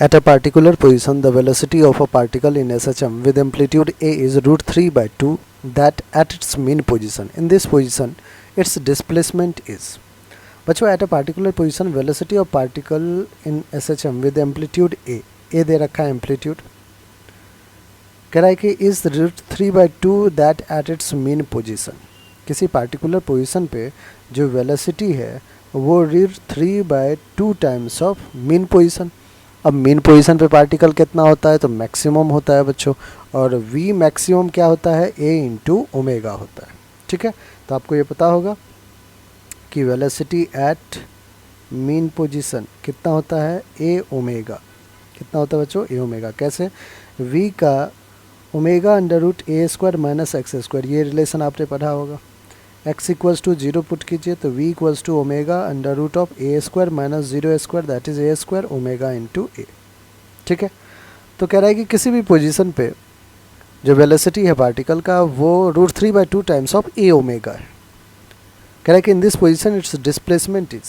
At a particular position, the velocity of a particle in SHM with amplitude a is √3/2 that at its mean position. In this position, its displacement is. बच्चों, at a particular position, velocity of particle in SHM with amplitude a दे रखा है amplitude, कह रहा है कि is √3/2 that at its mean position. किसी particular position पे जो velocity है वो √3/2 times of mean position. अब मीन पोजीशन पे पार्टिकल कितना होता है, तो मैक्सिमम होता है बच्चों, और वी मैक्सिमम क्या होता है, ए इंटू ओमेगा होता है. ठीक है, तो आपको ये पता होगा कि वेलोसिटी एट मीन पोजीशन कितना होता है, ए ओमेगा. कितना होता है बच्चों, ए ओमेगा. कैसे, वी का ओमेगा √a² माइनस x², ये रिलेशन आपने पढ़ा होगा. x इक्वल्स टू 0 पुट कीजिए तो v equals to omega √a² minus 0² that is a² omega into A. ठीक है, तो कह रहा है कि किसी भी पोजीशन पे जो वेलोसिटी है पार्टिकल का वो √3/2 टाइम्स ऑफ ए ओमेगा है. कह रहा है कि in this position it's displacement is.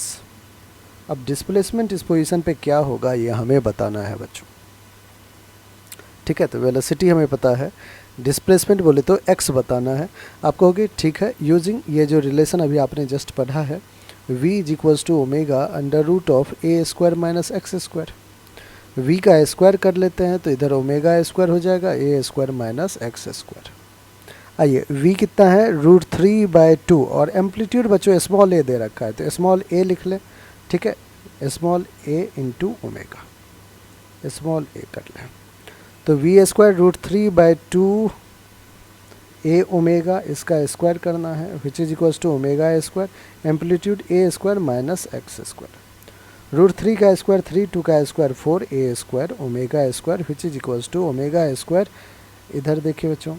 अब डिस्प्लेसमेंट इस पोजीशन पे क्या होगा ये हमें बताना है बच्चों. ठीक है, तो वेलोसिटी हमें पता है, डिस्प्लेसमेंट बोले तो x बताना है. आप कहोगे ठीक है, यूजिंग ये जो रिलेशन अभी आपने जस्ट पढ़ा है, v is equals to omega √a² minus x². v का स्क्वायर कर लेते हैं तो इधर ओमेगा स्क्वायर हो जाएगा, a² माइनस x². आइए, v कितना है, √3/2, और एम्पलीट्यूड बच्चों स्मॉल a दे रखा है तो स्मॉल a लिख लें. ठीक है, small a into omega, small a कर लें. तो v² √3/2 a ओमेगा, इसका स्क्वायर करना है which is equals to omega, amplitude a² minus x². √3 का स्क्वायर 3, 2 का square 4, a² omega which is equals to omega. इधर देखिए बच्चों,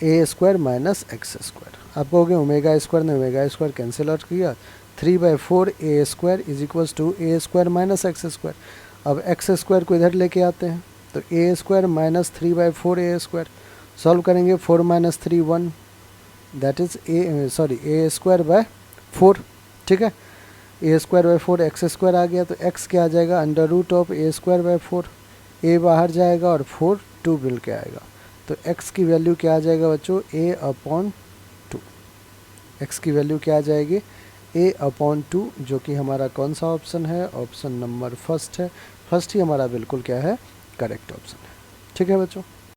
a² माइनस x². आप कहोगे ओमेगा² ने ओमेगा² कैंसिल आउट किया, 3/4 a² is equals to a² minus x². अब x² को इधर लेके आते हैं तो a² माइनस 3/4 a². सॉल्व करेंगे, 4 माइनस 3 1, दैट इज a²/4. ठीक है, a²/4 x² आ गया तो x क्या आ जाएगा, √a²/4. a बाहर जाएगा और 4 2 मिल के आएगा तो x की वैल्यू क्या आ जाएगा बच्चों, a/2. x की वैल्यू क्या आ जाएगी, a/2, जो कि हमारा कौन सा ऑप्शन है, ऑप्शन नंबर फर्स्ट है. फर्स्ट ही हमारा बिल्कुल क्या है, करेक्ट ऑप्शन है. ठीक है बच्चों.